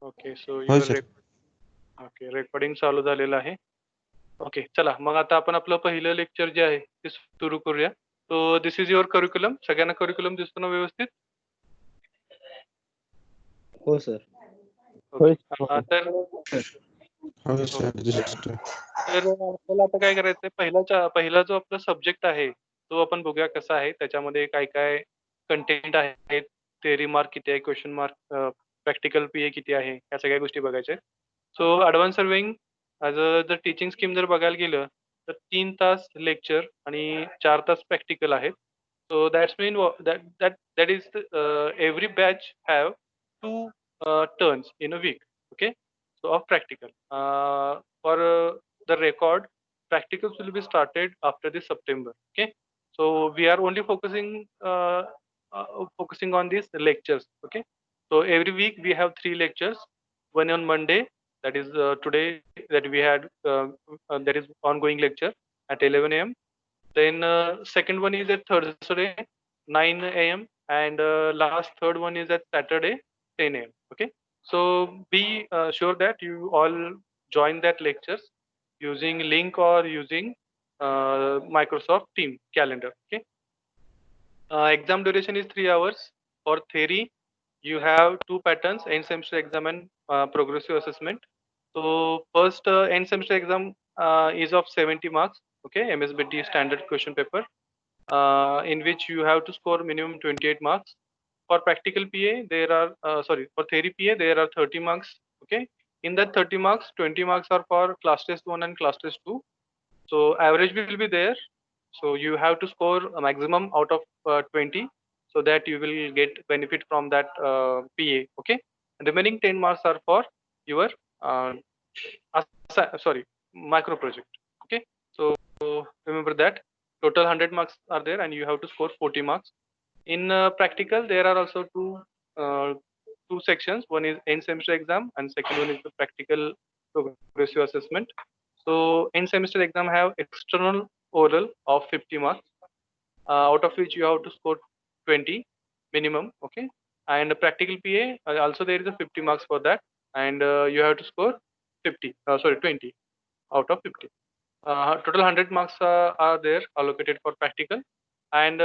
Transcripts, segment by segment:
Okay, सो होय your sir. Okay, recording चालू झालेलं आहे. ओके, चला मग आता आपण आपलं पहिलं लेक्चर जे आहे ते सुरू करूया. सो दिस इज युअर करिक्युलम. सगळ्यांना करिक्युलम दिसतो ना व्यवस्थित? हो सर. ओके. तर होय सर दिसतोय. आपल्याला आता काय करायचंय, पहिला जो आपला सब्जेक्ट आहे तो आपण बघूया कसा आहे. त्याच्यामध्ये काय काय कंटेंट आहे, थेअरी मार्क किती आहे, क्वेश्चन मार्क, प्रॅक्टिकल पीए किती आहे, या सगळ्या गोष्टी बघायच्या. सो ॲडव्हान्स सर्विंग जर टीचिंग स्कीम जर बघायला गेलं तर 3 तास लेक्चर आणि 4 तास प्रॅक्टिकल आहेत. So that's mean that is every batch have 2 turns in a week. Okay, so of practical. For the record, practicals will be started after the September. Okay, so we are only focusing on these lectures. Okay, so every week we have 3 lectures. One on Monday, that is today that we had, that is ongoing lecture at 11 a.m. Then second one is at Thursday 9 a.m. and last third one is at Saturday 10 a.m. Okay, so be sure that you all join that lectures using link or using Microsoft Team calendar. Okay, exam duration is 3 hours. For theory, you have 2 patterns: end semester exam and progressive assessment. So first end semester exam is of 70 marks. Okay, MSBT standard question paper, in which you have to score minimum 28 marks. For practical PA, there are for theory PA there are 30 marks. Okay, in that 30 marks, 20 marks are for class test 1 and class test 2. So average will be there. So you have to score a maximum out of 20, so that you will get benefit from that PA. Okay, and remaining 10 marks are for your uh, micro project. Okay, so remember that total 100 marks are there and you have to score 40 marks. In practical, there are also uh, two sections. One is end semester exam and second one is the practical progressive assessment. So end semester exam have external oral of 50 marks, out of which you have to score 20 minimum. Okay, and practical PA, also there is a 50 marks for that, and you have to score 20 out of 50. Total 100 marks are there allocated for practical, and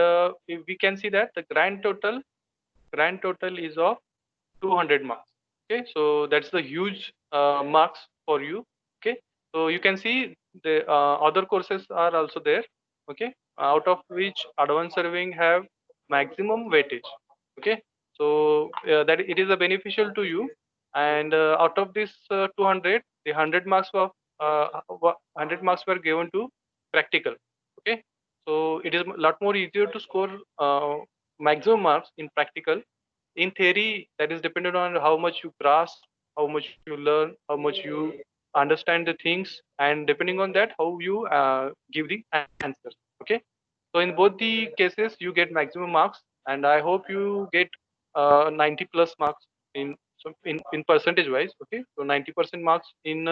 we can see that the grand total is of 200 marks. Okay, so that's the huge marks for you. Okay, so you can see the other courses are also there. Okay, out of which advanced serving have maximum weightage. Okay, so that it is a beneficial to you, and out of this 200, the 100 marks were 100 marks were given to practical. Okay, so it is a lot more easier to score maximum marks in practical. In theory, that is dependent on how much you grasp, how much you learn, how much you understand the things, and depending on that, how you give the answers. Okay, so in both the cases, you get maximum marks, and I hope you get 90 plus marks in in percentage wise. Okay, so 90% marks in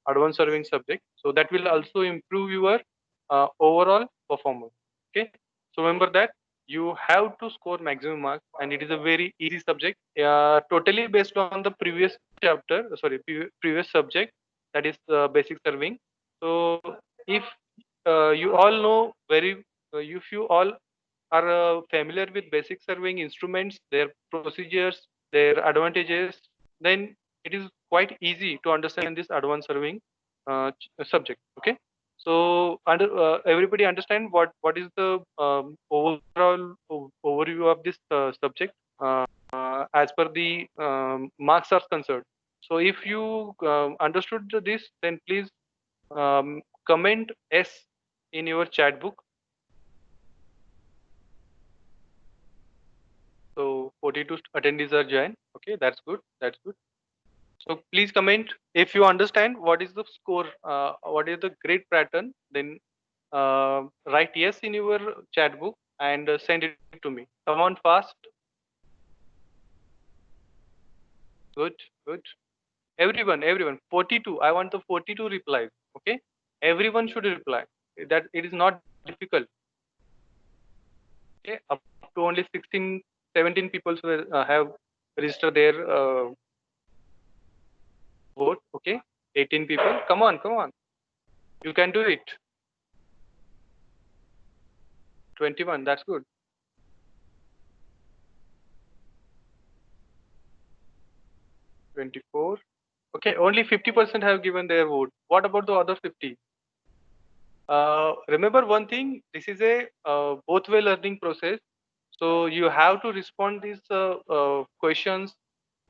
advanced serving subject. So that will also improve your overall performance. Okay, so remember that you have to score maximum marks, and it is a very easy subject, totally based on the previous chapter, previous subject, that is basic serving. So if you all know if you all are familiar with basic serving instruments, their procedures, their advantages, then it is quite easy to understand this advanced serving subject. Okay, so everybody understand what is the overall overview of this subject as per the marks are concerned. So if you understood this, then please comment S in your chat book. So 42 attendees are joined. Okay, that's good. That's good. So please comment if you understand what is the score, what is the grade pattern. Then write yes in your chat book and send it to me. Come on fast. Good, good. Everyone. 42. I want the 42 replies. Okay, everyone should reply. That it is not difficult. Okay, up to only 16, 17 people have register their vote. Okay, 18 people. Come on, you can do it. 21, that's good. 24. Okay, only 50% have given their vote. What about the other 50? Remember one thing, this is a both way learning process. So you have to respond these questions.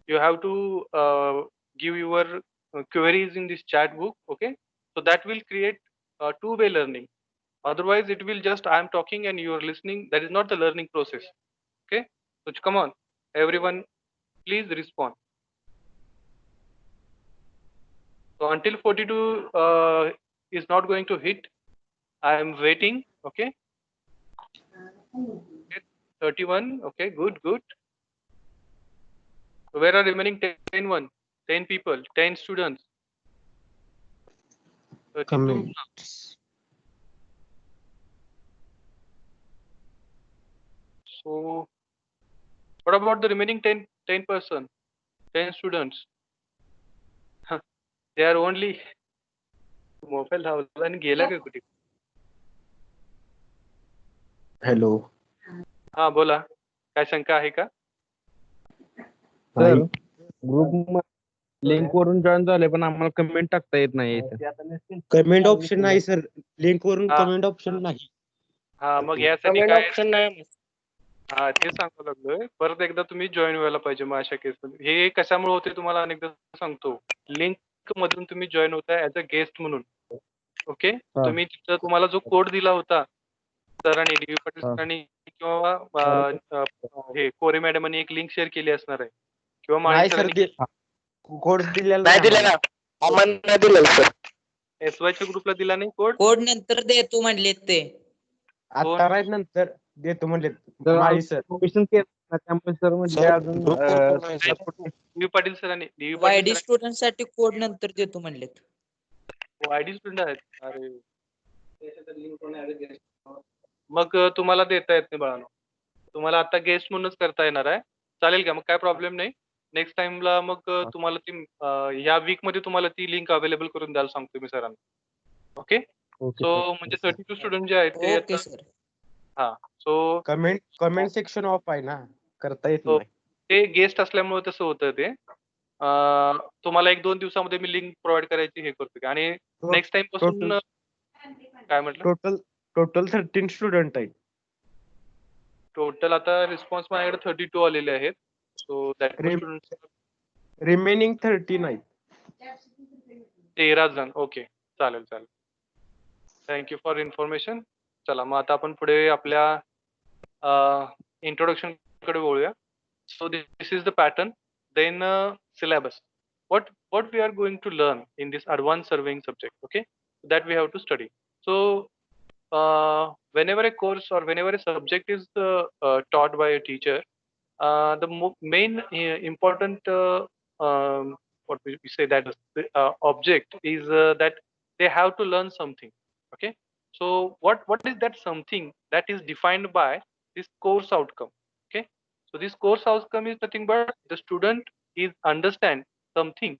You have to give your queries in this chat book. Okay, so that will create two-way learning. Otherwise, it will just I am talking and you are listening. That is not the learning process. Okay, so come on, everyone, please respond. So until 42 is not going to hit, I am waiting. Okay. 31. Okay, good. So where are remaining 10 people, 10 students? 32. Coming. So what about the remaining 10 person, 10 students? They are only mobile लावला आणि गेला का कुठे? Hello. हा बोला, काय शंका आहे का? सर ग्रुप लिंक वरून जॉईन झाले पण आम्हाला कमेंट टाकता येत नाही इथे. कमेंट ऑप्शन नाही सर. लिंक वरून हा. कमेंट ऑप्शन नाही. हा मग यासाठी काय ऑप्शन नाही. हा ते सांगू लागलोय. परत एकदा तुम्ही जॉईन व्हायला पाहिजे मग अशा केस मध्ये. हे कशामुळे होते तुम्हाला अनेकदा सांगतो. लिंक मधून तुम्ही जॉईन होताय ऍज अ गेस्ट म्हणून. ओके, तुम्ही तिथं तुम्हाला जो कोड दिला होता सरांनी, डी पाटील सरांनी किंवा हे कोरे मॅडमनी एक लिंक शेअर केली असणार आहे किंवा माळी सरांनी कोड दिलेला नाही दिलं ना, आम्हाला नाही दिलं सर. एसवाय च्या ग्रुपला दिला नाही कोड. कोड नंतर देतो म्हणले ते. आता राईट नंतर देतो म्हणले माळी सर. क्वेश्चन केलं त्यामुळे सर म्हणजे अजून डी पाटील सरांनी वायडी स्टुडंट साठी कोड नंतर देतो म्हणलेत. वायडी स्टुडंट आहेत. अरे मग तुम्हाला देता येत नाही बाळांनो. तुम्हाला आता गेस्ट म्हणूनच करता येणार आहे. चालेल का? मग काय प्रॉब्लेम नाही. नेक्स्ट टाइमला मग तुम्हाला ती या वीक मध्ये तुम्हाला ती लिंक अवेलेबल करून द्यायला सांगतो मी सरांना. ओके, सो म्हणजे 32 स्टुडंट जे आहेत ते ओके सर. हा, सो कमेंट सेक्शन ऑफ आहे ना, करता येत हो. नाही. ते गेस्ट असल्यामुळे तसं होतं ते. तुम्हाला 1-2 दिवसामध्ये मी लिंक प्रोव्हाइड करायची हे करतो आणि नेक्स्ट टाइम पासून काय म्हटलं? टोटल 13 स्टुडंट आहेत. टोटल आता रिस्पॉन्स माझ्याकडे 32 आलेले आहेत. सो दॅट रिमेनिंग 13 आहेत. 13 जण. ओके, चालेल. Thank you for information. चला मग आता आपण पुढे आपल्या इंट्रोडक्शन कडे बोलूया. So this is the pattern, then syllabus. What we are going to learn in this advanced surveying subject, okay, that we have to study. So whenever a course or whenever a subject is taught by a teacher, the main important what we say that object is that they have to learn something. Okay, so what is that something that is defined by this course outcome? Okay, so this course outcome is nothing but the student is understand something.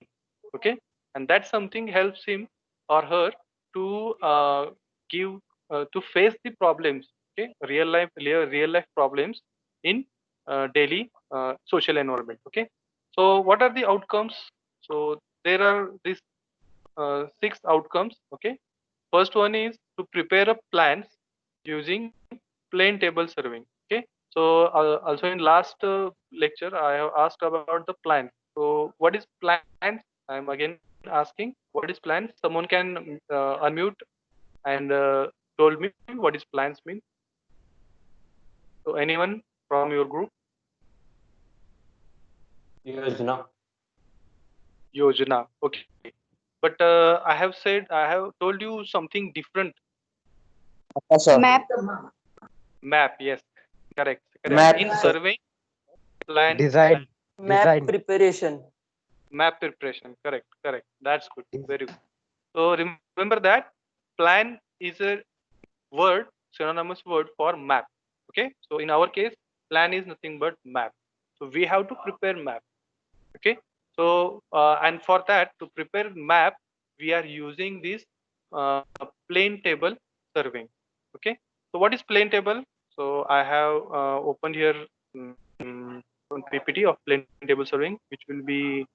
Okay, and that something helps him or her to give to face the problems. Okay, real life problems in daily social environment. Okay, so what are the outcomes? So there are these 6 outcomes. Okay, first one is to prepare a plans using plain table surveying. Okay, so also in last lecture I have asked about the plan. So what is plan? I am again asking what is plan. Someone can unmute and told me what is plans mean. So anyone from your group? Yojana. Okay, but I have told you something different. Map. Yes, correct. Map, In sir. survey, plan, Design. Map preparation. map preparation. Correct. That's good. Very good. So remember that plan is a synonymous word for map. Okay, so in our case plan is nothing but map. So we have to prepare map. Okay. So and for that, to prepare map, we are using this plane table surveying. Okay. So what is plane table? So I have opened here one PPT of plane table surveying, which will be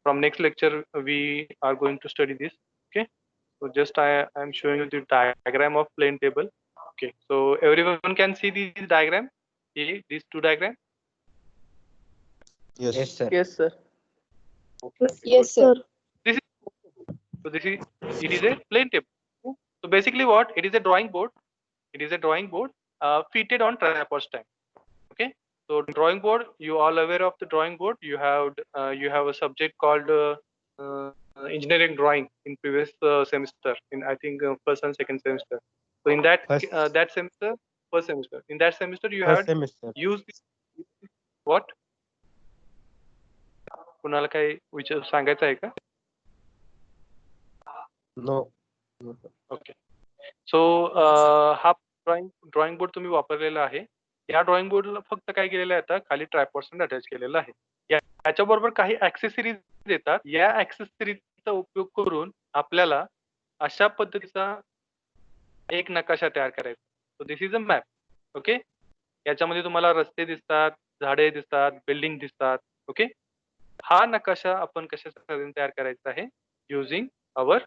from next lecture. We are going to study this. Okay. So just I am showing you the diagram of plane table. Okay. So everyone can see this diagram. See these two diagrams. Yes, sir. Yes, sir. Yes, sir. This is so this is it is a plane table. So basically, what it is a drawing board. It is a drawing board fitted on tripod stand. Okay. So drawing board, you all aware of the drawing board. You have a subject called engineering drawing in previous semester. In I think first and second semester. So in that First- that semester, first semester. In that semester, you First had semester. used what? कुणाला काही विचार सांगायचं आहे का? No. Okay. सो हा drawing board तुम्ही वापरलेला आहे. या ड्रॉइंग बोर्डला फक्त काय केलेलं आहे आता खाली ट्रायपॉड अटॅच केलेलं आहे. याच्याबरोबर काही ऍक्सेसरीज देतात. या ऍक्सेसरीजचा उपयोग करून आपल्याला अशा पद्धतीचा एक नकाशा तयार करायचा. सो this is a map. Okay. याच्यामध्ये तुम्हाला रस्ते दिसतात, झाडे दिसतात, बिल्डिंग दिसतात. ओके. हा नकाशा आपण कशा साहाय्याने तयार करायचा आहे? Using our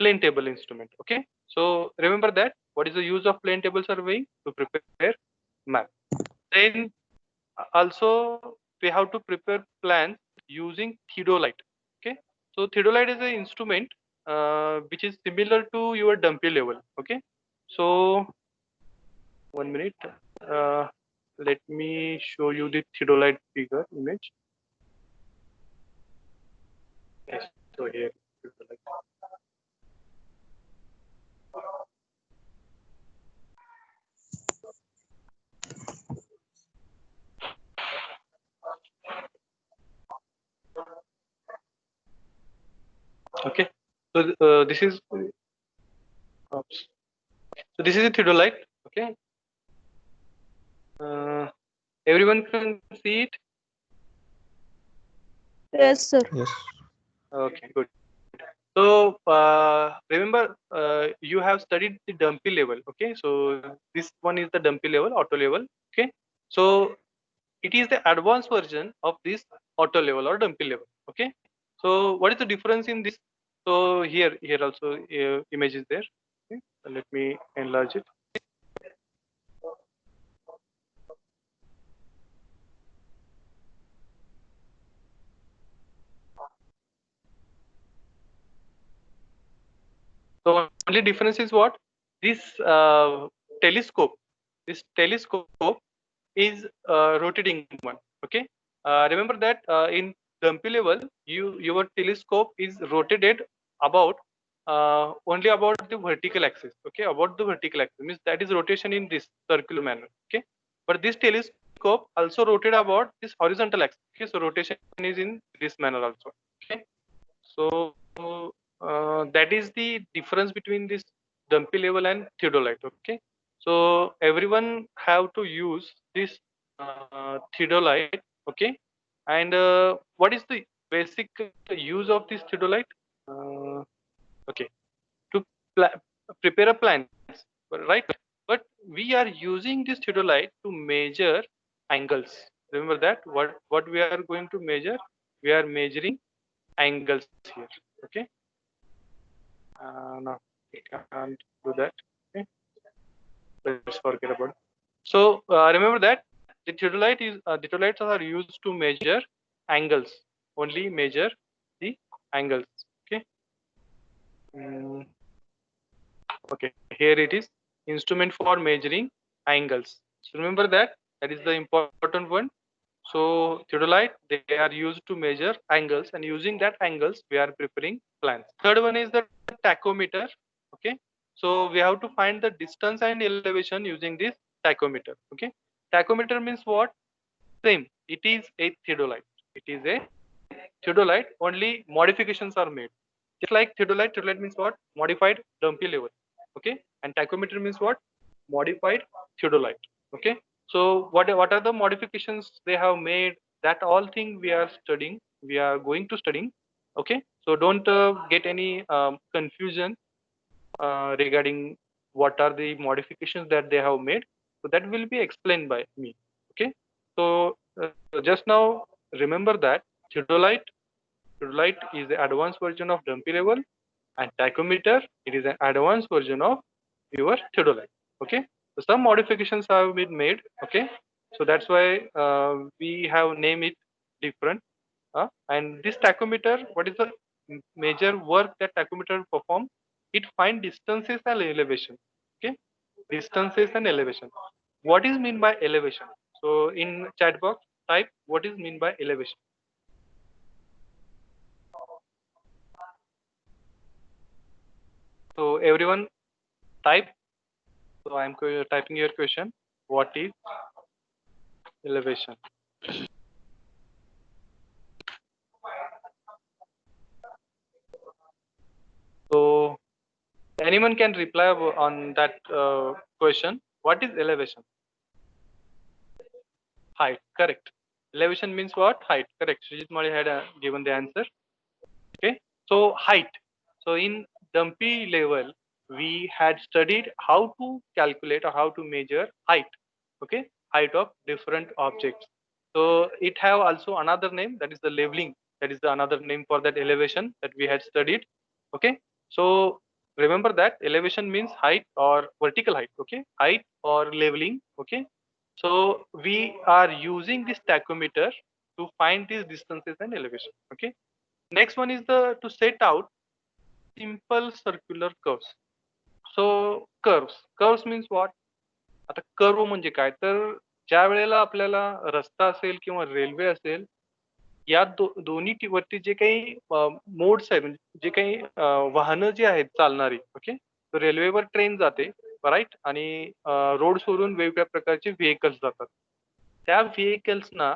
plane table instrument. Okay. So remember that what is the use of plane table surveying? To prepare map. Then also we have to prepare plans using theodolite. Okay. So theodolite is an instrument which is similar to your dumpy level. Okay. So 1 minute. Let me show you the theodolite figure image. Yes. So here. Okay. So this is oops. So this is a theodolite. Okay. Everyone can see it. Yes, sir. Yes. Okay, good. So remember, you have studied the dumpy level. Okay, so this one is the dumpy level, auto level. Okay, so it is the advanced version of this auto level or dumpy level. Okay, so what is the difference in this? So here also image is there. Okay, so let me enlarge it. So only difference is what? This telescope is rotating one. Okay. Remember that in dumpy level, your telescope is rotated about only about the vertical axis. Okay, about the vertical axis means that is rotation in this circular manner. Okay, but this telescope also rotate about this horizontal axis. Okay, so rotation is in this manner also. Okay, so that is the difference between this dumpy level and theodolite. Okay, so everyone have to use this theodolite. Okay, and what is the basic use of this theodolite? Okay, to prepare a plan, right? But we are using this theodolite to measure angles. Remember that what we are going to measure? We are measuring angles here. Okay. No, we can't do that. Okay. Let's forget about it. So remember that the theodolites are used to measure angles. Only measure the angles. Okay. Okay. Here it is. Instrument for measuring angles. So remember that is the important one. So theodolite, they are used to measure angles, and using that angles, we are preparing plans. Third one is the tachometer. Okay. So we have to find the distance and elevation using this tachometer. Okay. Tachometer means what? Same. It is a theodolite. It is a theodolite. Only modifications are made. Just like theodolite, theodolite means what? Modified dumpy level. Okay. And tachometer means what? Modified theodolite. Okay. So what are the modifications they have made? That all thing we are studying. We are going to studying. Okay. So don't get any confusion regarding what are the modifications that they have made. So that will be explained by me. Okay. So just now remember that theodolite is the advanced version of dumpy level, and tachymeter, it is an advanced version of your theodolite. Okay. So some modifications have been made. Okay. So that's why we have named it different. And this tachymeter, what is the major work that tachymeter perform? It find distances and elevation. Okay. Distances and elevation. What is mean by elevation? So in chat box, type what is mean by elevation. So everyone type. So I'm typing your question. What is elevation? So anyone can reply on that question. What is elevation? Height. Correct. Elevation means what? Height. Correct. Srijit Mali had given the answer. Okay. So height. So in dumpy level, we had studied how to calculate or how to measure height. Okay. Height of different objects. So it have also another name, that is the leveling. That is the another name for that elevation that we had studied. Okay. So remember that elevation means height or vertical height. Okay. Height or leveling. Okay. So we are using this tachymeter to find these distances and elevation. Okay. Next one is the to set out simple circular curves. So curves means what? आता curve म्हणजे काय? तर ज्या वेळेला आपल्याला रस्ता असेल किंवा रेल्वे असेल, या दोन्ही वरती जे काही मोड्स आहेत, म्हणजे जे काही वाहनं जी आहेत चालणारी, ओके, तर रेल्वेवर ट्रेन जाते, राईट, आणि रोडवरून वेगवेगळ्या प्रकारचे व्हेकल्स जातात. त्या व्हेकल्सना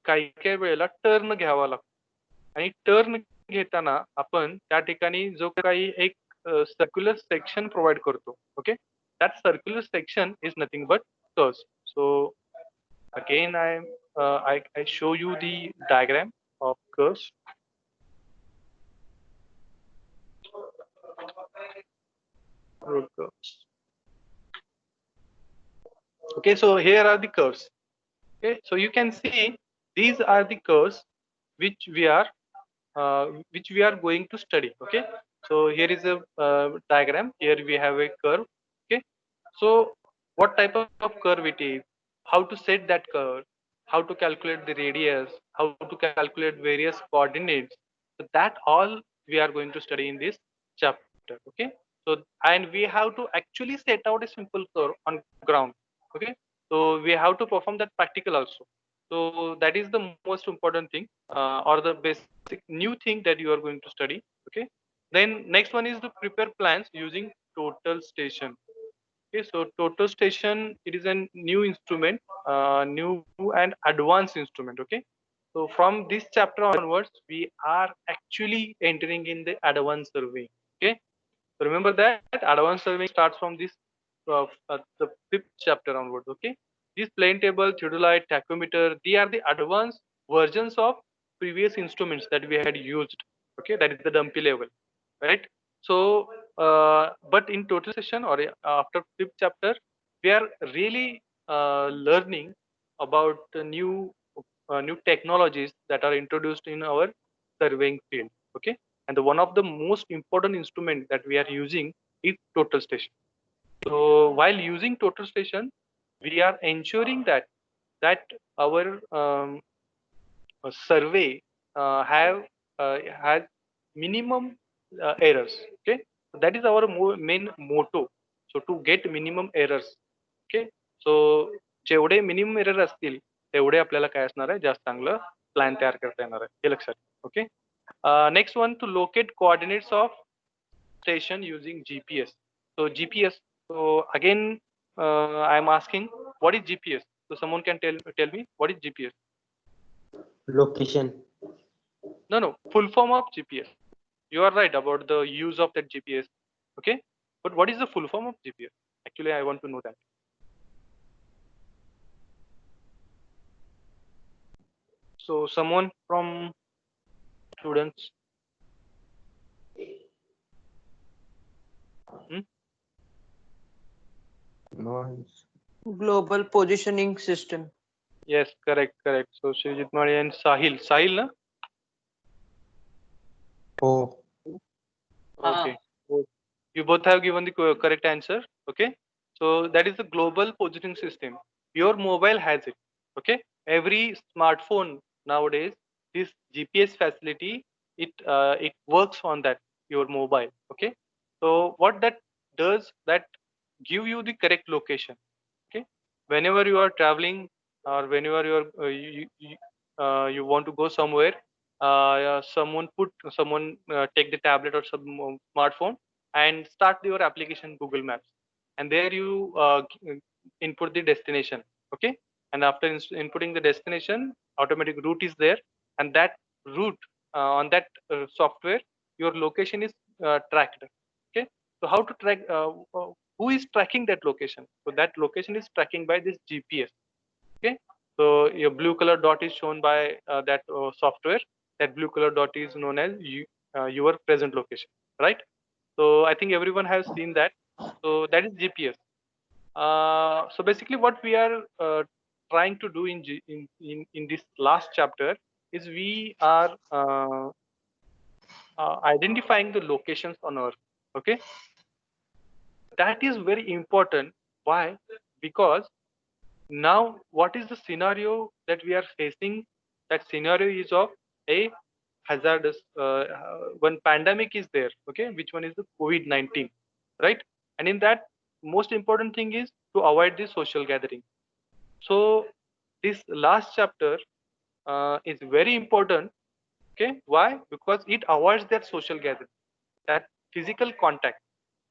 काही काही वेळेला टर्न घ्यावा लागतो, आणि टर्न घेताना आपण त्या ठिकाणी जो काही एक सर्क्युलर सेक्शन प्रोव्हाइड करतो. Okay, that circular section is nothing but curves. So again I show you the diagram of curves. Road curves. Okay, so here are the curves. Okay, so you can see these are the curves which we are going to study. Okay, so here is a diagram. Here we have a curve. Okay, so what type of curve it is, how to set that curve, how to calculate the radius, how to calculate various coordinates. So that all we are going to study in this chapter. Okay, so and we have to actually set out a simple curve on ground. Okay, so we have to perform that practical also. So that is the most important thing, or the basic new thing that you are going to study. Okay, then next one is to prepare plans using total station. Okay, so total station, it is a new instrument, new and advanced instrument. Okay, so from this chapter onwards, we are actually entering in the advanced surveying. Okay, so remember that advanced surveying starts from this the 5th chapter onwards. Okay, this plane table, theodolite, tachymeter, they are the advanced versions of previous instruments that we had used. Okay, that is the dumpy level, right? So but in total session, or after 5th chapter, we are really learning about the new technologies that are introduced in our surveying field. Okay, and one of the most important instrument that we are using is total station. So while using total station, we are ensuring that our survey has minimum errors. Okay, so that is our main motto. So to get minimum errors. Okay, so जेवढे minimum error असतील तेवढे आपल्याला काय असणार आहे, जास्त चांगलं plan तयार करता येणार आहे, हे लक्षात. Okay, next one, to locate coordinates of station using GPS. So GPS. So again, I am asking, what is GPS? So someone can tell me what is GPS? Location. No, full form of GPS. You are right about the use of that GPS. Okay, but what is the full form of GPS? Actually, I want to know that. So someone from students. No. Global positioning system. Yes, correct. So Shivjit Madi and Sahil, na? Oh. Okay. So you both have given the correct answer. Okay. So that is the global positioning system. Your mobile has it. Okay. Every smartphone nowadays, this GPS facility, it works on that your mobile. Okay. So what that does, that give you the correct location. Okay. Whenever you are traveling or whenever you want to go somewhere, someone take the tablet or some smartphone and start your application Google Maps, and there you input the destination. Okay. And after inputting the destination, automatic route is there, and that route on that software, your location is tracked. Okay. So how to track, who is tracking that location? So that location is tracking by this GPS. Okay. So your blue color dot is shown by that software. That blue color dot is known as your present location, right? So I think everyone has seen that. So that is GPS. So basically what we are trying to do in this last chapter is we are identifying the locations on Earth. Okay. That is very important. Why? Because now what is the scenario that we are facing? That scenario is of a hazardous one pandemic is there. Okay. Which one is the COVID-19, right? And in that, most important thing is to avoid the social gathering. So this last chapter is very important. Okay. Why? Because it avoids that social gathering, that physical contact.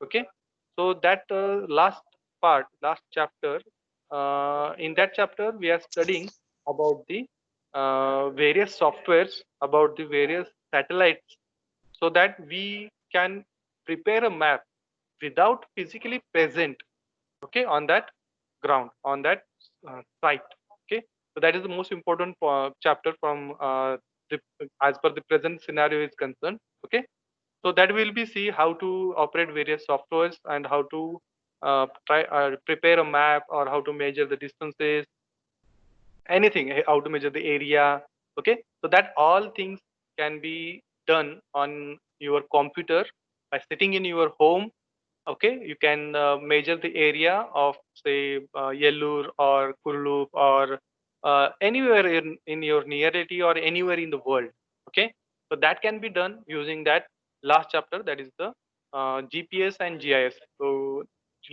Okay. So that last chapter, in that chapter we are studying about the various softwares, about the various satellites, so that we can prepare a map without physically present, okay, on that ground, on that site. Okay. So that is the most important chapter from the, as per the present scenario is concerned. Okay. So that will be see how to operate various softwares and how to try prepare a map, or how to measure the distances, anything, how to measure the area. Okay. So that all things can be done on your computer by sitting in your home. Okay. You can measure the area of say Yellur or Kurlup or anywhere in your nearity or anywhere in the world. Okay. So that can be done using that last chapter, that is the GPS and GIS. So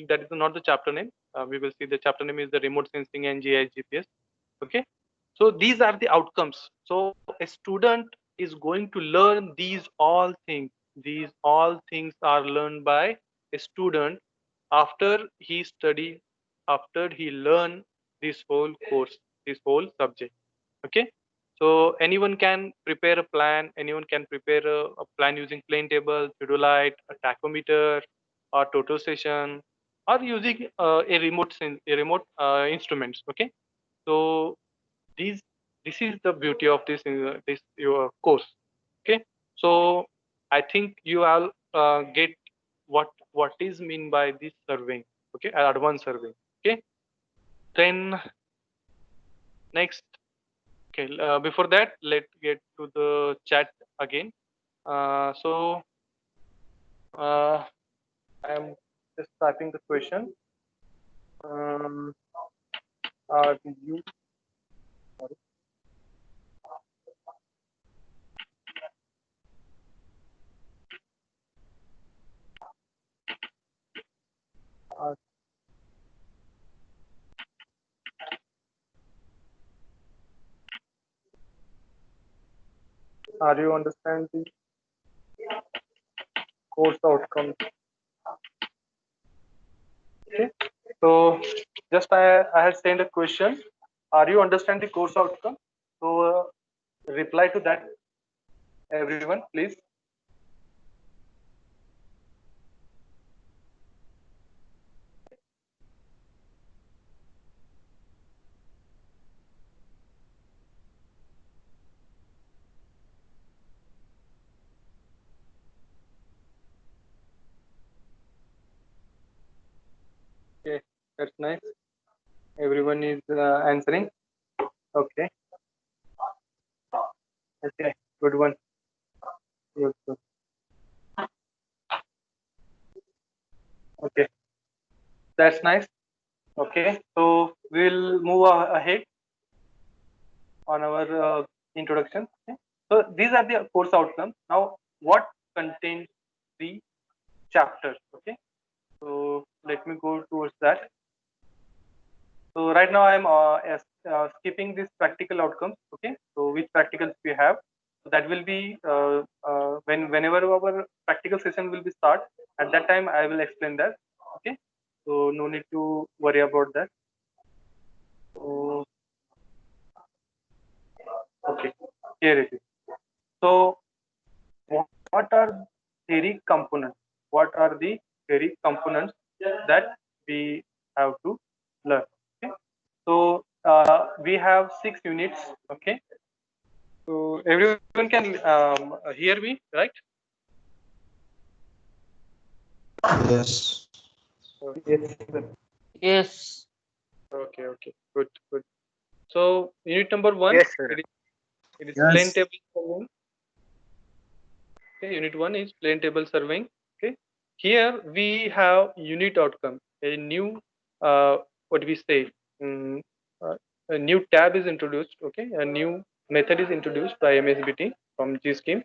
that is not the chapter name. We will see the chapter name is the remote sensing and GIS GPS. Okay. So these are the outcomes. So a student is going to learn these all things. These all things are learned by a student after he study, after he learn this whole course, this whole subject. Okay. So anyone can prepare a plan, anyone can prepare a plan using plane table, theodolite, a tachometer, or total station, or using a remote instruments. Okay. So these this is the beauty of this your course. Okay. So I think you all get what is mean by this surveying. Okay. Advanced surveying. Okay. Then next, okay, before that, let's get to the chat again. So I am just typing the question. um, are you are, are you understand the course outcome? Okay. So just I had sent a question. Are you understand the course outcome? So reply to that, everyone, please. That's nice. Everyone is answering. Okay. Okay. Good one. Good, good. Okay. That's nice. Okay. So we'll move ahead on our introduction. Okay. So these are the course outcomes. Now, what contains the chapter? Okay. So let me go towards that. So right now I'm skipping this practical outcomes. Okay. So which practicals we have? So that will be whenever our practical session will be start. At that time I will explain that. Okay. So no need to worry about that. So, okay. Here it is. So what are theory components? What are the theory components that we have to learn? Okay. So we have 6 units. Okay. So everyone can hear me, right? Yes. Yes. Okay. Okay. Good. Good. So unit number 1. Yes, sir. It is plain table surveying. Okay. Unit 1 is plain table surveying. Okay. Here we have unit outcome. A new what we say a new tab is introduced. Okay. A new method is introduced by MSBT from G scheme.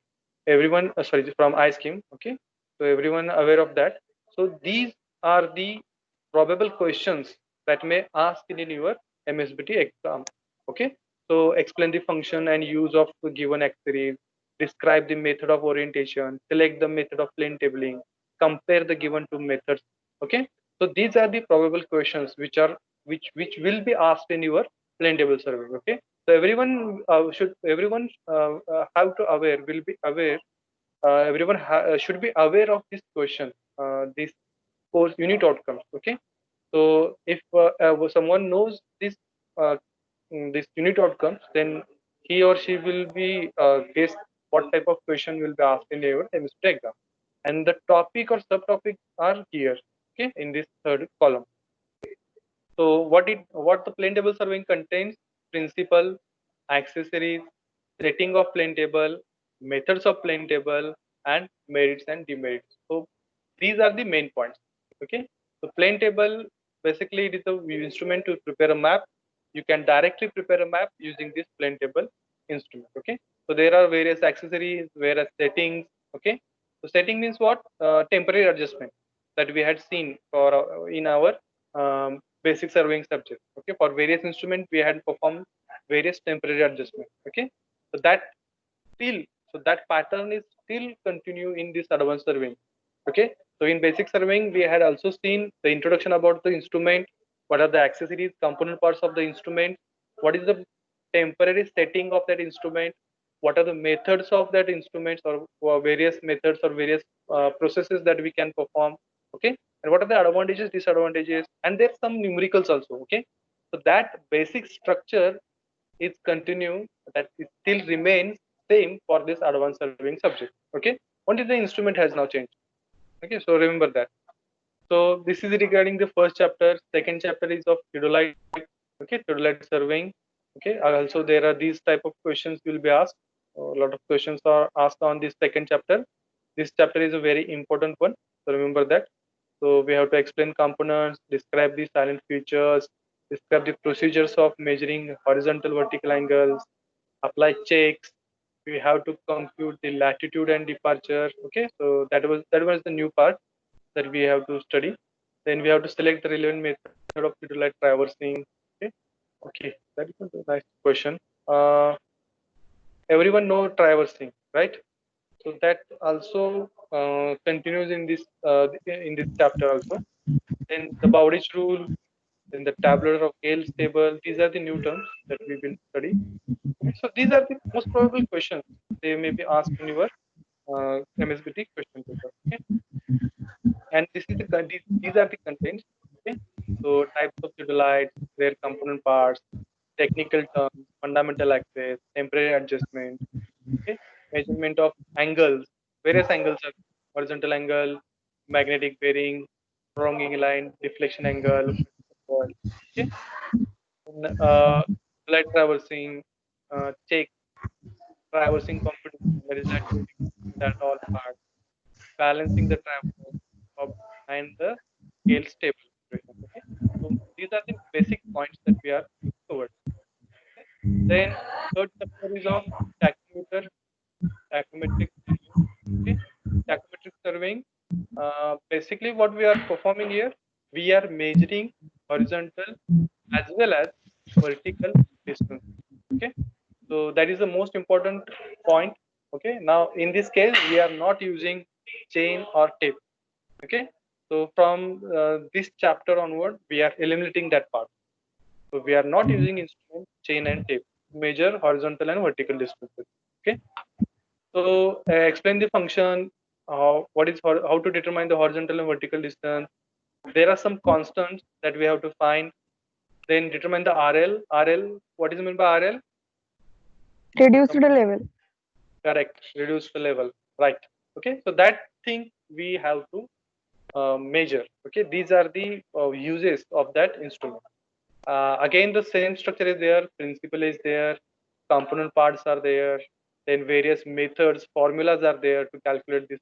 Everyone sorry, from I scheme. Okay. So everyone aware of that. So these are the probable questions that may ask in your MSBT exam. Okay. So explain the function and use of the given accessories, describe the method of orientation, select the method of plain tabling, compare the given two methods. Okay. So these are the probable questions which will be asked in your plain table survey. Okay. So everyone have to aware will be aware. Everyone should be aware of this question. This course unit outcomes. Okay. So if someone knows uh, this unit outcomes, then he or she will be guess what type of question will be asked in your MST exam. And the topic or subtopics are here, okay, in this third column. So what the plain table surveying contains: principle, accessories, setting of plain table, methods of plain table, and merits and demerits. So these are the main points. Okay. So plain table basically it is a instrument to prepare a map. You can directly prepare a map using this plain table instrument. Okay. So there are various accessories, various settings. Okay. So setting means what? Temporary adjustment that we had seen for in our basic surveying subject. Okay. For various instruments we had performed various temporary adjustments. Okay. So that still so that pattern is still continue in this advanced surveying. Okay. So in basic surveying we had also seen the introduction about the instrument, what are the accessories, component parts of the instrument, what is the temporary setting of that instrument, what are the methods of that instruments, or various methods or various processes that we can perform. Okay. And what are the advantages, disadvantages, and there's some numericals also. Okay. So that basic structure is continue, that it still remains same for this advanced surveying subject. Okay. Only the instrument has now changed. Okay. So remember that. So this is regarding the first chapter. Second chapter is of theodolite. Okay. Theodolite surveying. Okay. Also there are these type of questions will be asked. A lot of questions are asked on this second chapter. This chapter is a very important one. So remember that. So we have to explain components, describe the silent features, describe the procedures of measuring horizontal vertical angles, apply checks. We have to compute the latitude and departure. Okay, so that was the new part that we have to study. Then we have to select the relevant method of theodolite traversing. Okay, okay, that is a nice question. Everyone know traversing, right? So that also continues in this chapter also. Then the Bowditch rule, then the tabular of Gale's table. These are the new terms that we will study. Okay, so these are the most probable questions they may be asked in your MSBT question paper. Okay, and these are the contents. Okay, so types of theodolites, their component parts, technical terms, fundamental access, temporary adjustment. Okay, measurement of angles, various angles are horizontal angle, magnetic bearing, wronging line, deflection angle, soil. Okay. Light traversing, check, traversing competition, that is like that all part, balancing the traverse and the scale stable situation. Okay. So these are the basic points that we are covered. Then third chapter is of tachymeter, tachymetric surveying. Okay. Tachymetric surveying. Basically, what we are performing here, we are measuring horizontal as well as vertical distance. Okay. So that is the most important point. Okay. Now, in this case, we are not using chain or tape. Okay. So from this chapter onward, we are eliminating that part. So we are not using instrument, chain and tape to measure horizontal and vertical distances. Okay. So explain the function, how to determine the horizontal and vertical distance. There are some constants that we have to find. Then determine the RL. RL, what is meant by RL? Reduced level. Correct, reduced level. Right. Okay. So that thing we have to measure. Okay. These are the uses of that instrument. Again, the same structure is there. Principle is there. Component parts are there. Then various methods, formulas are there to calculate this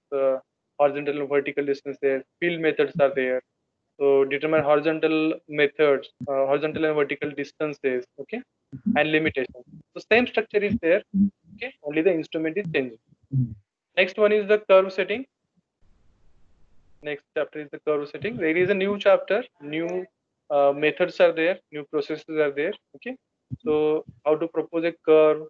horizontal and vertical distance. There, field methods are there. So determine horizontal methods, horizontal and vertical distances. Okay, and limitations. So same structure is there. Okay, only the instrument is changing. Next one is the curve setting. Next chapter is the curve setting. There is a new chapter, new methods are there, new processes are there. Okay, so how to propose a curve,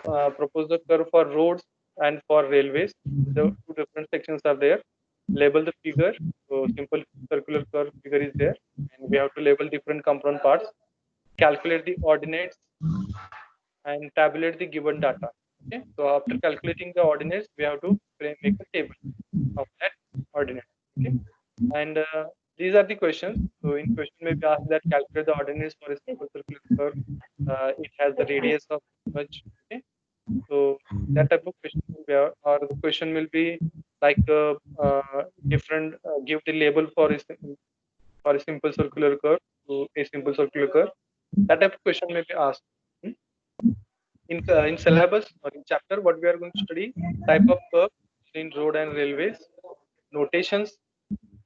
propose the curve for roads and for railways. The two different sections are there. Label the figure. So simple circular curve figure is there, and we have to label different component parts. Calculate the ordinates and tabulate the given data. Okay, so after calculating the ordinates, we have to make a table of that ordinate. Okay, and these are the questions. So in question may be asked that calculate the ordinates for a simple circular curve. It has the radius of much. Okay, so that type of question will be, or the question will be like different. Give the label for a simple circular curve to a simple circular curve. That type of question may be asked. Hmm? In syllabus or in chapter, what we are going to study: type of curve in road and railways, notations,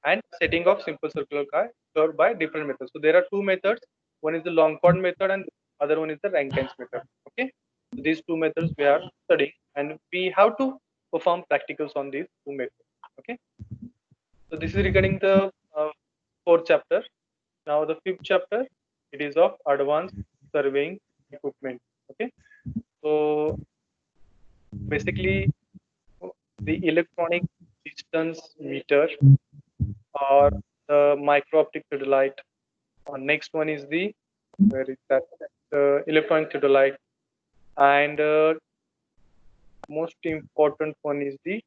and setting of simple circular curve by different methods. So there are two methods. One is the long chord method and other one is the Rankine's method. Okay, so these two methods we are studying, and we have to perform practicals on these two methods. Okay, so this is regarding the fourth chapter. Now the fifth chapter, it is of advanced surveying equipment. Okay, so basically the electronic distance meter or the micro optic theodolite. Next one is the, where is that? Electronic theodolite, and most important one is the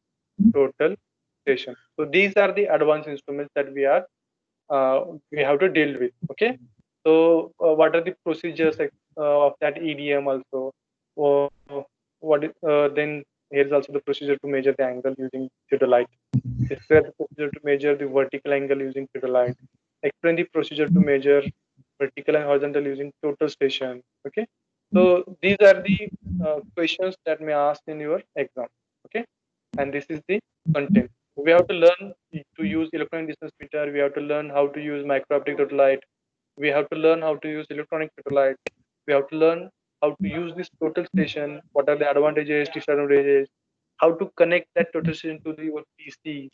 total station. So these are the advanced instruments that we have to deal with. Okay. So what are the procedures of that EDM also? Then here's also the procedure to measure the angle using theodolite. Describe the procedure to measure the vertical angle using theodolite. Explain the procedure to measure vertical and horizontal using total station. Okay. So these are the questions that may ask in your exam. Okay. And this is the content. We have to learn to use electronic distance meter. We have to learn how to use micro-optic theodolite. We have to learn how to use electronic theodolite. We have to learn how to use this total station. What are the advantages, disadvantages? How to connect that total station to your PC?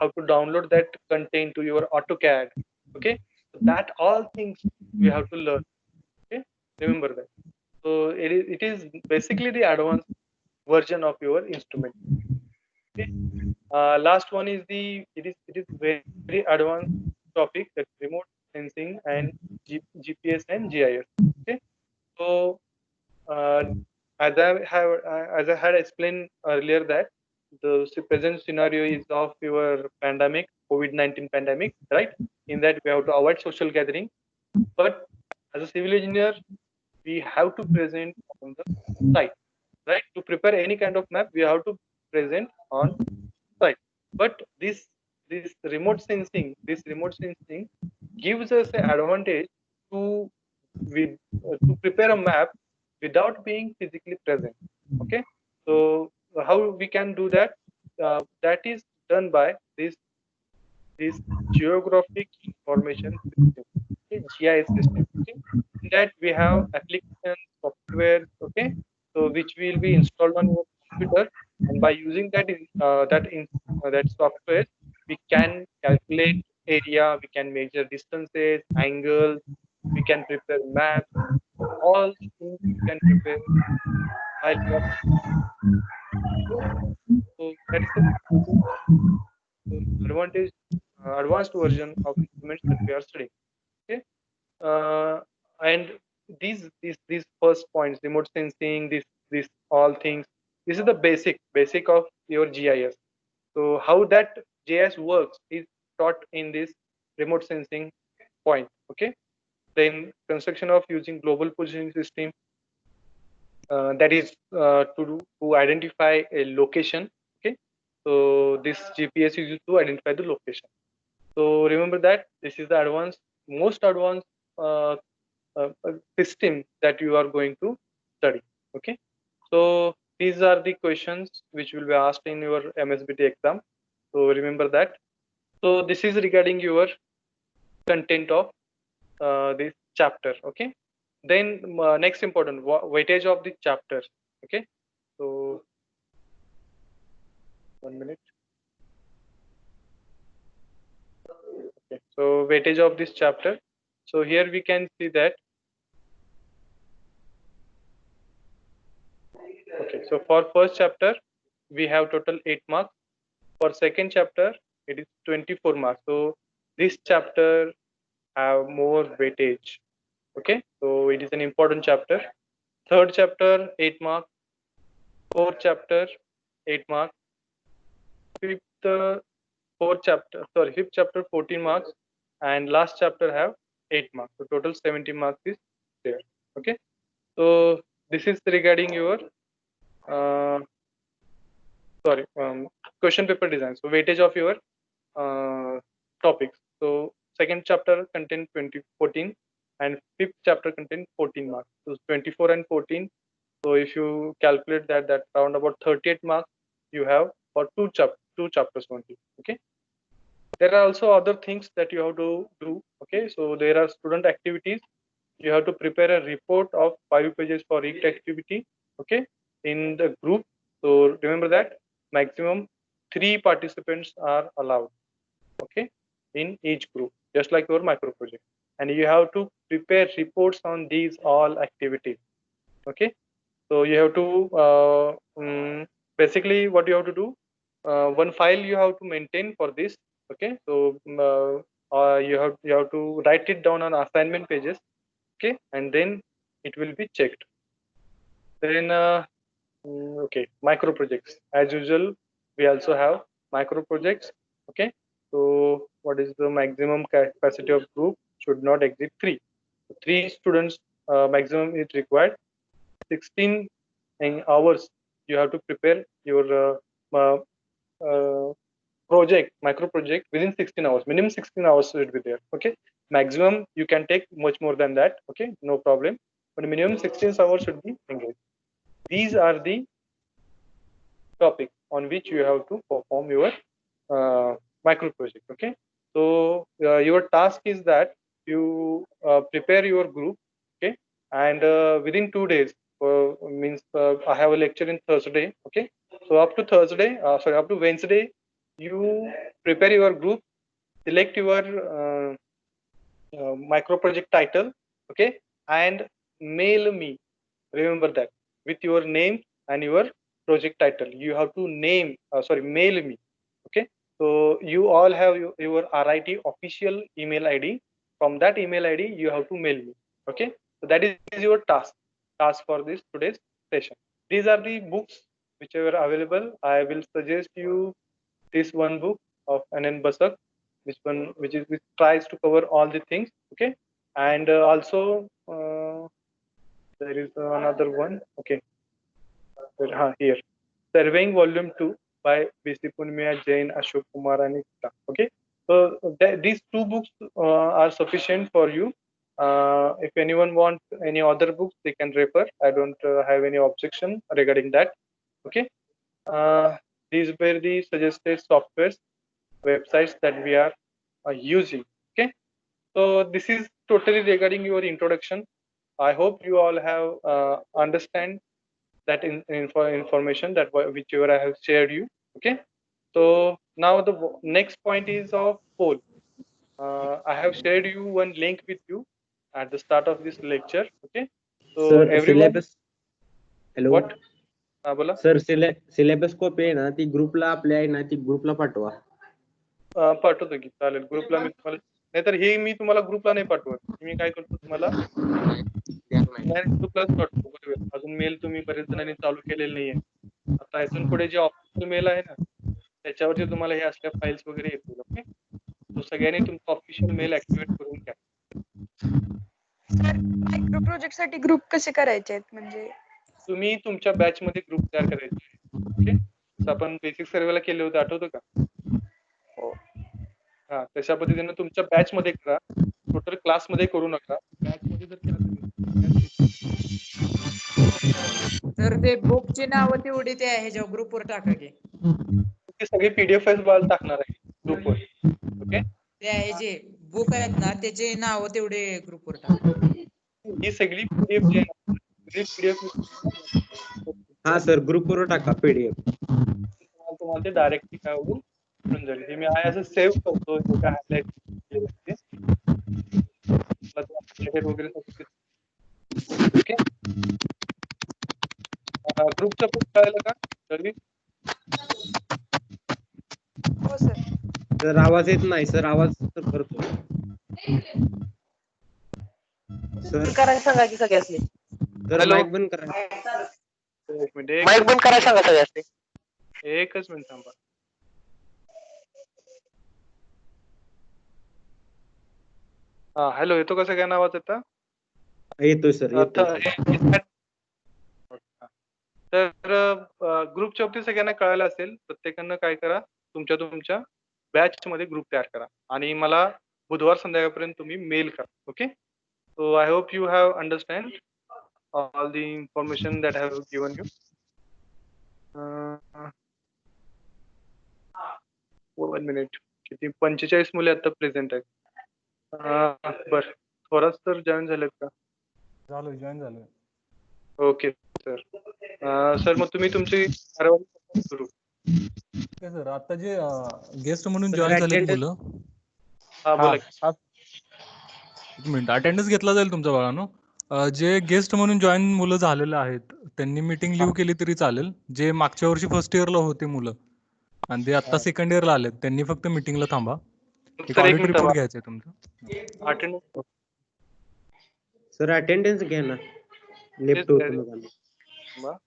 How to download that content to your AutoCAD? Okay, so that all things we have to learn. Okay, remember that. So it is basically the advanced version of your instrument. Okay. Last one is it is very, very advanced topic, that remote sensing and GPS and GIS. Okay, so uh, as I had explained earlier that the present scenario is of your pandemic, COVID-19 pandemic, right? In that we have to avoid social gathering, but as a civil engineer, we have to present on the site, right? To prepare any kind of map, we have to present on site. But this remote sensing gives us an advantage to to prepare a map without being physically present. Okay, so how we can do that? That is done by this geographic information system, okay, GIS system. Okay, in that we have application software. Okay, so which will be installed on your computer, and by using that software, we can calculate area, we can measure distances, angles, we can prepare maps, all the things you can prepare while you are. So that is the advantage, advanced version of instruments that we are studying. Okay, and these first points, remote sensing, this all things, this is the basic of your GIS. So how that GIS works is taught in this remote sensing point. Okay, then construction of using global positioning system, that is to identify a location. Okay, so this GPS is used to identify the location. So remember that this is the most advanced uh, system that you are going to study. Okay, so these are the questions which will be asked in your MSBT exam. So remember that. So this is regarding your content of this chapter. Okay, then next important weightage of the chapter. Okay, so 1 minute. Okay, so weightage of this chapter. So here we can see that. Okay, so for first chapter we have total 8 marks. For second chapter it is 24 marks. So this chapter have more weightage. Okay, so it is an important chapter. Third chapter 8 marks. Fourth chapter 8 marks. Fifth chapter 14 marks, and last chapter have 8 marks. So total 70 marks is there. Okay, so this is regarding your uh, question paper design. So weightage of your topics. So second chapter contain 14, and fifth chapter contain 14 marks. So 24 and 14. So if you calculate that around about 38 marks you have for two chapters only. Okay, there are also other things that you have to do. Okay, so there are student activities. You have to prepare a report of 5 pages for each activity. Okay, in the group. So remember that maximum 3 participants are allowed. Okay, in each group, just like your micro project, and you have to prepare reports on these all activities. Okay, so you have to basically what you have to do, one file you have to maintain for this. Okay, so you have to write it down on assignment pages. Okay, and then it will be checked. Then okay, micro projects as usual, we also have micro projects. Okay, so what is the maximum capacity of group? Should not exceed 3. 3 students maximum is required. 16 hours you have to prepare your micro project within 16 hours. Minimum 16 hours should be there. Okay, maximum you can take much more than that. Okay, no problem, but minimum 16 hours should be engaged. These are the topics on which you have to perform your micro project. Okay, so your task is that you prepare your group. Okay, and within 2 days, means I have a lecture in Thursday. Okay, so up to Wednesday, you prepare your group, select your micro project title. Okay, and mail me. Remember that with your name and your project title, you have to mail me. Okay, so you all have your RIT official email ID. From that email ID, you have to mail me. Okay, so that is your task for this today's session. These are the books which are available. I will suggest you this one book of Anand Basak, which tries to cover all the things. Okay, and also there is another one. Okay, here, Surveying Volume 2 by B.C. Punmiya, Jain, Ashok Kumar, and Ikta. Okay, So these two books are sufficient for you. If anyone wants any other books, they can refer. I don't have any objection regarding that. Okay. These were the suggested softwares, websites that we are using. Okay. So this is totally regarding your introduction. I hope you all have understand that information that whichever I have shared you. Okay. So now the next point is of poll. I have shared you one link with you at the start of this lecture. Okay. So sir everyone, syllabus hello what? बोला. Sir syllabus copy आहे ना ती ग्रुपला आपल्या आहे ना ती ग्रुपला पाठवा. पाठवतो की चालेल ग्रुपला मी तुम्हाला. नाहीतर हे मी तुम्हाला ग्रुपला नाही पाठवत. मी काय करतो तुम्हाला ग्रुपलाच पाठवतो. बरोबर. अजून मेल तुम्ही बरेच जणांनी चालू केलेले नाहीये. आता इथून पुढे जे ऑफिशियल मेल आहे ना त्याच्यावरती तुम्हाला हे असल्या फाईल्स वगैरे येतील. ओके. तो सगळ्यांनी तुमचा ऑफिशियल मेल ऍक्टिव्हेट करून घ्या. मायक्रो प्रोजेक्ट साठी ग्रुप कसे करायचे आहेत म्हणजे तुम्ही तुमच्या बॅच मध्ये ग्रुप तयार करायचे. ओके. जसं आपण बेसिक सर्वेला केले होते आठवतं का? हा तशा पद्धतीने तुमच्या बॅच मध्ये करा. टोटल क्लास मध्ये करू नका. बॅच मध्ये जर केला तुम्ही तर ते बुकची नावं तेवढी त्या ह्याच्या ग्रुपवर टाका की. ते सगळे पीडीएफ फाईल टाकणार आहे ग्रुपवर. ओके. त्या ह्याचे बुक आहेत ना त्याचे नाव तेवढे ग्रुपवर टाका. ही सगळी पीडीएफ जी आहे पीडीएफ हा सर ग्रुपवर टाका पीडीएफ. तुम्हाला ते डायरेक्टली काय होईल मिळून जाईल. हे मी आहे असं सेव्ह करतो. हे काय हायलाइट वगैरे. ओके. ग्रुपचं पण कळालं का सर्वी? हो सर. सर आवाज येत नाही सर आवाज तर करतो सर. करायला सांगा की सगळ्यांनी. Sir Hello? माईक बंद करा. एक मिनिट. माईक बंद करायला सांगा सगळ्यांनी. एकच मिनिट थांबा. हा हॅलो, येतो का सगळ्यांना आवाज आता? येतोय सर आता येतोय. तर ग्रुपच्या बाबतीत सगळ्यांना कळालं असेल. प्रत्येकानं काय करा, तुमच्या बॅच मध्ये ग्रुप तयार करा आणि मला बुधवार संध्याकाळपर्यंत तुम्ही मेल करा. Okay. So I hope you have understand all the information that have given you. 1 minute. किती 45 मुले आता प्रेझेंट आहेत. बर थोरात सर जॉईन झालेत का? जॉईन झालोय. Okay sir. सर मग तुम्ही तुमची कारवाई सुरू. ठीक आहे सर. आता जे गेस्ट म्हणून सर, जॉईन झालेत attendance- मुलं. हा बोला. एक मिनिट. अटेंडन्स घेतला जाईल तुमच्या बाळानो. जे गेस्ट म्हणून जॉईन मुलं झालेले आहेत त्यांनी मीटिंग लिव्ह केली तरी चालेल. जे मागच्या वर्षी फर्स्ट इयरला होते मुलं आणि ते आता सेकंड इयरला आलेत त्यांनी फक्त मीटिंगला थांबा. एक सर एक ऑडिट मिनिट रिपोर्ट घ्यायचा आहे तुमचा. अटेंडन्स सर अटेंडन्स घ्या ना. लेफ्ट Yes, होतो मग.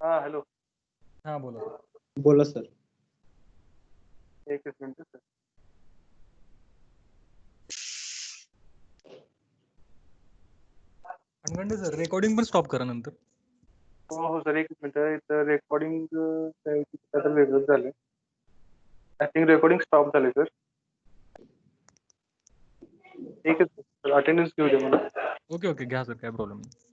हा हॅलो. हा बोला. बोला सर. एकच मिनिट सर. अनगंडे सर रेकॉर्डिंग पण स्टॉप करा नंतर. हो सर एकच मिनिट. इथं रेकॉर्डिंग वेगळंच झालं. आय थिंक रेकॉर्डिंग स्टॉप झाले सर. एकच सर अटेंडन्स घेऊ द्या मला. ओके ओके घ्या सर काय प्रॉब्लेम नाही.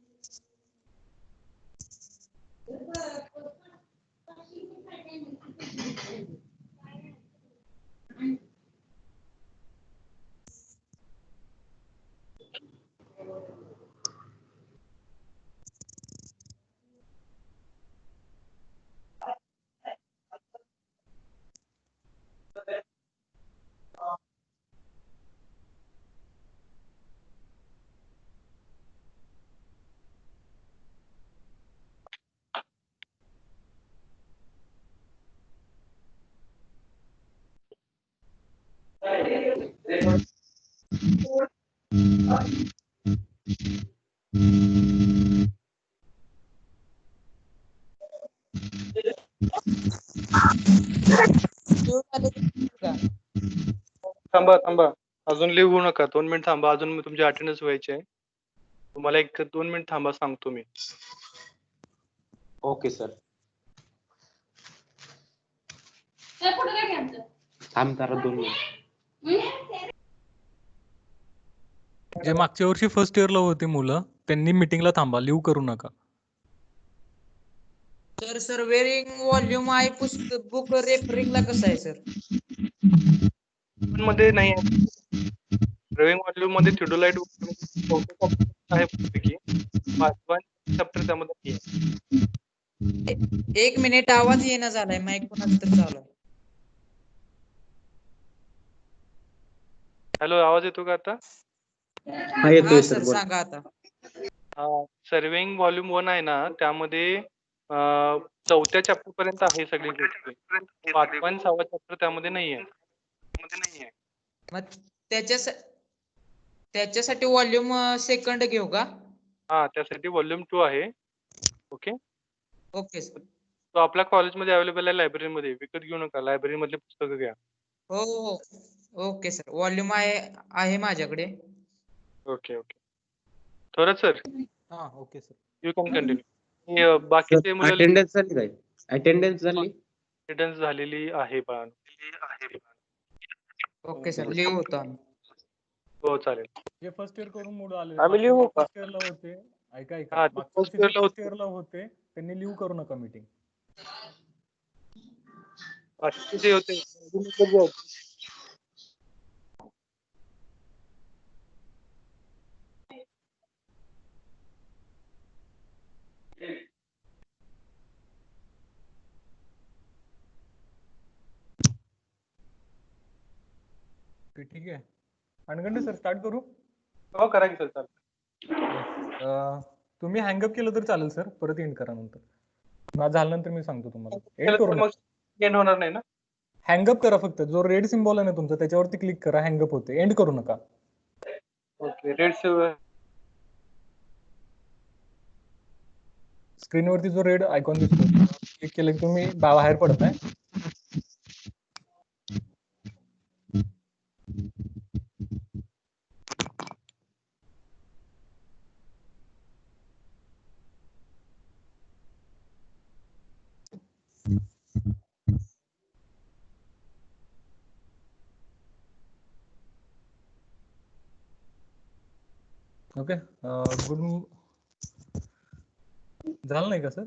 थांबा अजून लिहू नका 2 मिनिट थांबा अजून मी तुमची अटेंडन्स व्हायची आहे तुम्हाला 2 मिनिट थांबा सांगतो मी ओके सर थांब जरा 2 मिनिट जे मागच्या वर्षी फर्स्ट इयरला होते मुलं त्यांनी मीटिंगला थांबा, लिव्ह करू नका. सर सर्वेरिंग व्हॉल्यूम आहे पुस्तक बुक रेफरिंगला कसं आहे सर? मध्ये नाही ड्रॉइंग व्हॉल्यूम मध्ये थिओडोलाइट आहे पैकी 5 चॅप्टर त्यामध्ये आहे. 1 मिनिट आवाज येणं झालाय माईक कोणाचं तर चालू आहे. हॅलो आवाज येतो का आता? हा सर सांगा आता. सर्विंग व्हॉल्यूम 1 आहे ना त्यामध्ये 4थ्या चॅप्टर पर्यंत आहे सगळी गोष्टी 5वा आणि 6वा चॅप्टर त्यामध्ये नाहीये. मग त्याच्यासाठी व्हॉल्यूम सेकंड घेऊ का? हा त्यासाठी व्हॉल्यूम 2 आहे. Okay okay sir. तो आपल्या कॉलेजमध्ये अवेलेबल आहे लायब्ररीमध्ये विकत घेऊ नका लायब्ररी मधले पुस्तकं घ्या. हो ओके सर व्हॉल्यूम आहे माझ्याकडे. ओके थोरात सर हा okay sir. You can continue. बाकीचे मुलं अटेंडन्स झाली काय? अटेंडन्स झाली? अटेंडन्स झालेली आहे बाळा. ओके सर लिहू होतो आम्ही. हो चालेल. जे फर्स्ट इयर करून मुलं आले आम्ही लिहू का? फर्स्ट इयरला होते ऐका हा, ते first year ला फर्स्ट होते. इयरला होते त्यांनी लिव्ह करू नका मीटिंग. बाकीचे जे होते ठीक आहे अनगंडे सर स्टार्ट करू. हो करा की सर चालेल. तुम्ही हँगअप केलं तर चालेल सर परत एंड करा नंतर. माझं झाल्यानंतर मी सांगतो तुम्हाला. एंड करू मग एंड होणार नाही ना? हँगअप करा फक्त जो रेड सिम्बॉल आहे ना तुमचा त्याच्यावरती क्लिक करा हँगअप होते एंड करू नका. ओके रेड स्क्रीनवरती जो रेड आयकॉन दिसतो क्लिक केलं की तुम्ही बाहेर पडताय. ओके गुड झालं नाही का सर?